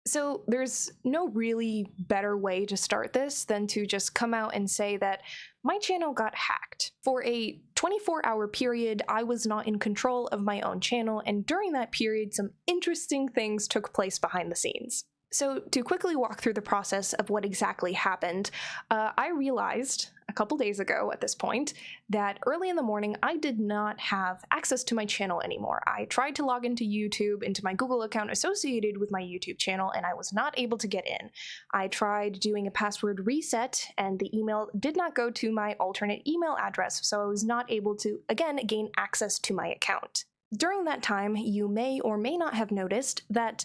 So there's no really better way to start this than to just come out and say that my channel got hacked. For a 24-hour period, I was not in control of my own channel, and during that period, some interesting things took place behind the scenes. So to quickly walk through the process of what exactly happened, I realized a couple days ago at this point that early in the morning I did not have access to my channel anymore. I tried to log into YouTube, into my Google account associated with my YouTube channel, and I was not able to get in. I tried doing a password reset, and the email did not go to my alternate email address, so I was not able to, again, gain access to my account. During that time, you may or may not have noticed that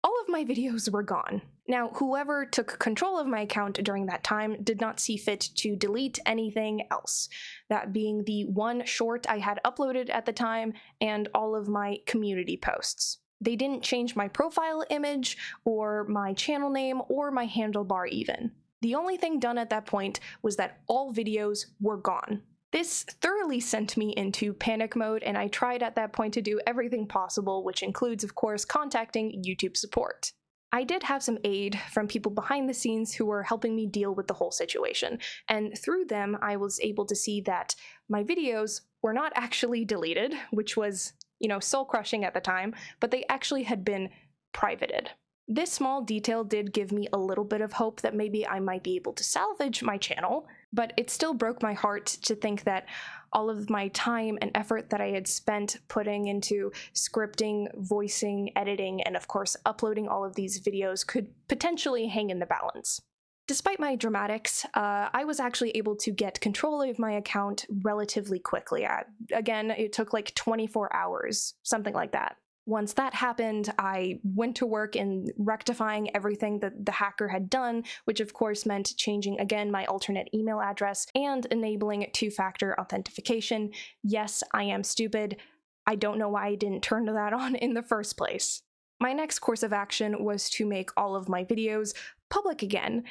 all of my videos were gone. Now, whoever took control of my account during that time did not see fit to delete anything else, that being the one short I had uploaded at the time and all of my community posts. They didn't change my profile image, or my channel name, or my handlebar even. The only thing done at that point was that all videos were gone. This thoroughly sent me into panic mode, and I tried at that point to do everything possible, which includes, of course, contacting YouTube support. I did have some aid from people behind the scenes who were helping me deal with the whole situation, and through them I was able to see that my videos were not actually deleted, which was, soul-crushing at the time, but they actually had been privated. This small detail did give me a little bit of hope that maybe I might be able to salvage my channel, but it still broke my heart to think that all of my time and effort that I had spent putting into scripting, voicing, editing, and of course uploading all of these videos could potentially hang in the balance. Despite my dramatics, I was actually able to get control of my account relatively quickly. Again, it took like 24 hours, something like that. Once that happened, I went to work in rectifying everything that the hacker had done, which of course meant changing again my alternate email address and enabling two-factor authentication. Yes, I am stupid. I don't know why I didn't turn that on in the first place. My next course of action was to make all of my videos public again,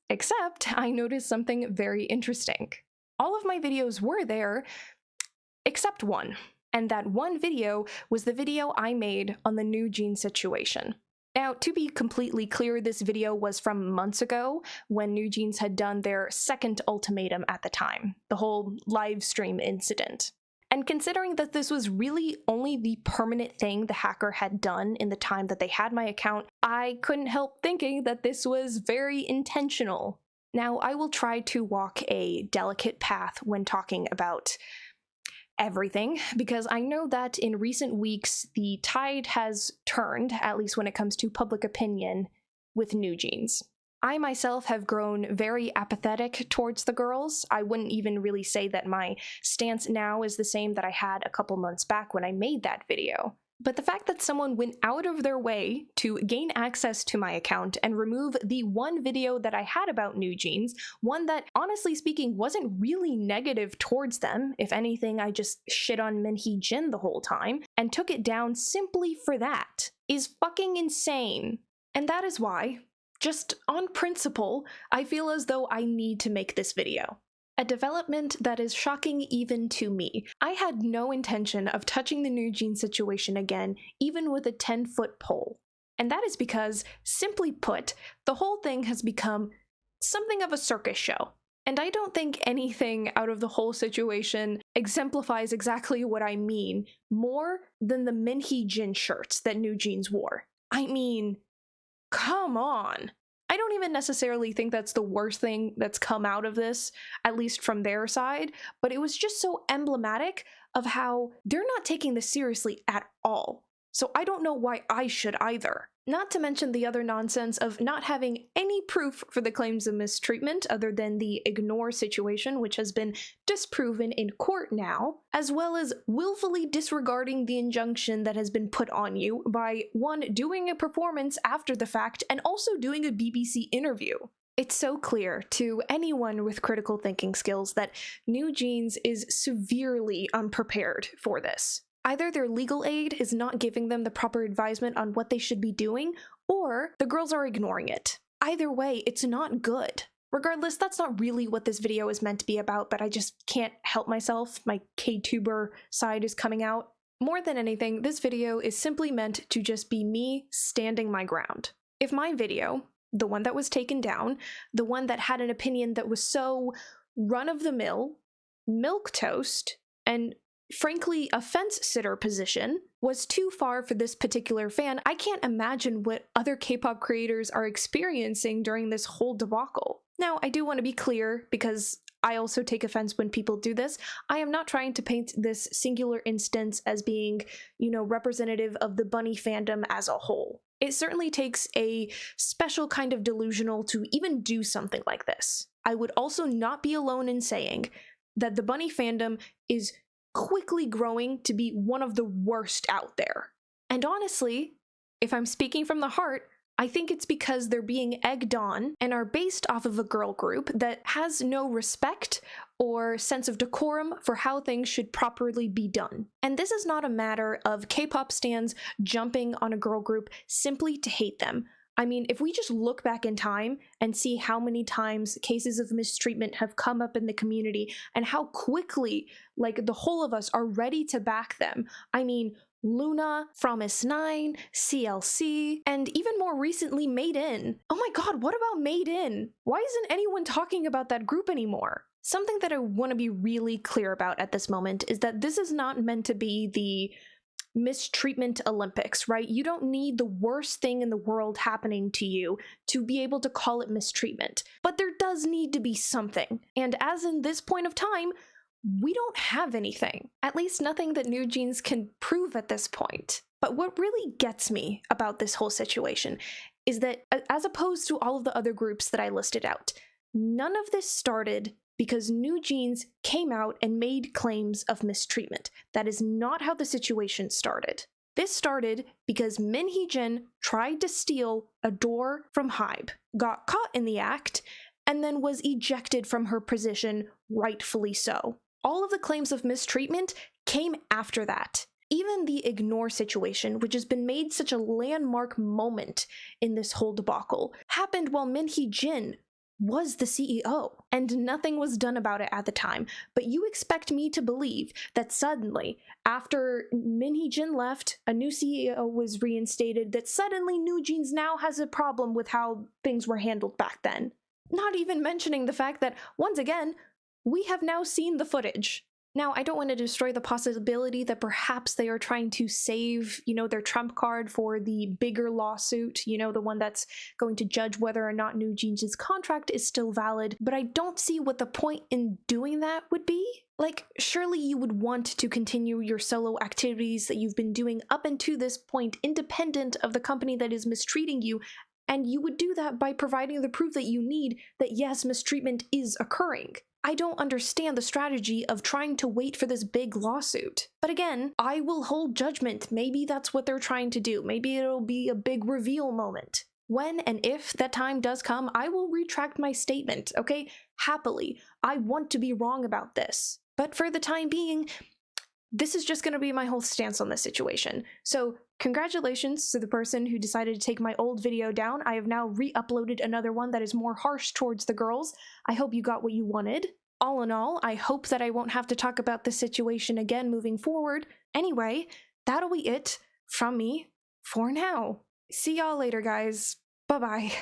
except I noticed something very interesting. All of my videos were there, except one. And that one video was the video I made on the New Jeans situation. Now, to be completely clear, this video was from months ago when New Jeans had done their second ultimatum at the time, the whole live stream incident. And considering that this was really only the permanent thing the hacker had done in the time that they had my account, I couldn't help thinking that this was very intentional. Now, I will try to walk a delicate path when talking about everything, because I know that in recent weeks the tide has turned, at least when it comes to public opinion, with New Jeans. I myself have grown very apathetic towards the girls. I wouldn't even really say that my stance now is the same that I had a couple months back when I made that video. But the fact that someone went out of their way to gain access to my account and remove the one video that I had about New Jeans, one that, honestly speaking, wasn't really negative towards them, if anything, I just shit on Minhee Jin the whole time, and took it down simply for that, is fucking insane. And that is why, just on principle, I feel as though I need to make this video. A development that is shocking even to me. I had no intention of touching the New Jeans situation again, even with a 10-foot pole. And that is because, simply put, the whole thing has become something of a circus show. And I don't think anything out of the whole situation exemplifies exactly what I mean more than the Minhee Jin shirts that New Jeans wore. I mean, come on. I don't even necessarily think that's the worst thing that's come out of this, at least from their side, but it was just so emblematic of how they're not taking this seriously at all. So I don't know why I should either. Not to mention the other nonsense of not having any proof for the claims of mistreatment other than the ignore situation, which has been disproven in court now, as well as willfully disregarding the injunction that has been put on you by, one, doing a performance after the fact and also doing a BBC interview. It's so clear to anyone with critical thinking skills that New Jeans is severely unprepared for this. Either their legal aid is not giving them the proper advisement on what they should be doing, or the girls are ignoring it. Either way, it's not good. Regardless, that's not really what this video is meant to be about, but I just can't help myself. My K-tuber side is coming out. More than anything, this video is simply meant to just be me standing my ground. if my video, the one that was taken down, the one that had an opinion that was so run-of-the-mill, milquetoast, and frankly a fence-sitter position, was too far for this particular fan, I can't imagine what other K-pop creators are experiencing during this whole debacle. Now, I do want to be clear, because I also take offense when people do this. I am not trying to paint this singular instance as being, representative of the bunny fandom as a whole. It certainly takes a special kind of delusional to even do something like this. I would also not be alone in saying that the bunny fandom is quickly growing to be one of the worst out there. And honestly, if I'm speaking from the heart, I think it's because they're being egged on and are based off of a girl group that has no respect or sense of decorum for how things should properly be done. And this is not a matter of K-pop stans jumping on a girl group simply to hate them. I mean, if we just look back in time and see how many times cases of mistreatment have come up in the community and how quickly, the whole of us are ready to back them. I mean, Luna, Promise 9, CLC, and even more recently Made In. Oh my god, what about Made In? Why isn't anyone talking about that group anymore? Something that I want to be really clear about at this moment is that this is not meant to be the mistreatment Olympics, right? You don't need the worst thing in the world happening to you to be able to call it mistreatment. But there does need to be something. And as in this point of time, we don't have anything. At least nothing that New Jeans can prove at this point. But what really gets me about this whole situation is that, as opposed to all of the other groups that I listed out, none of this started because New Jeans came out and made claims of mistreatment. That is not how the situation started. This started because Min Hee-jin tried to steal a door from Hybe, got caught in the act, and then was ejected from her position, rightfully so. All of the claims of mistreatment came after that. Even the ignore situation, which has been made such a landmark moment in this whole debacle, happened while Min Hee-jin was the CEO, and nothing was done about it at the time. But you expect me to believe that suddenly, after Min Hee-jin left, a new CEO was reinstated, that suddenly New Jeans now has a problem with how things were handled back then. Not even mentioning the fact that, once again, we have now seen the footage. Now, I don't want to destroy the possibility that perhaps they are trying to save, their trump card for the bigger lawsuit, the one that's going to judge whether or not New Jeans' contract is still valid, but I don't see what the point in doing that would be. Surely you would want to continue your solo activities that you've been doing up until this point, independent of the company that is mistreating you, and you would do that by providing the proof that you need that yes, mistreatment is occurring. I don't understand the strategy of trying to wait for this big lawsuit. But again, I will hold judgment. Maybe that's what they're trying to do. Maybe it'll be a big reveal moment. When and if that time does come, I will retract my statement, okay? Happily. I want to be wrong about this. But for the time being, this is just going to be my whole stance on this situation. So congratulations to the person who decided to take my old video down. I have now re-uploaded another one that is more harsh towards the girls. I hope you got what you wanted. All in all, I hope that I won't have to talk about this situation again moving forward. Anyway, that'll be it from me for now. See y'all later, guys. Bye-bye.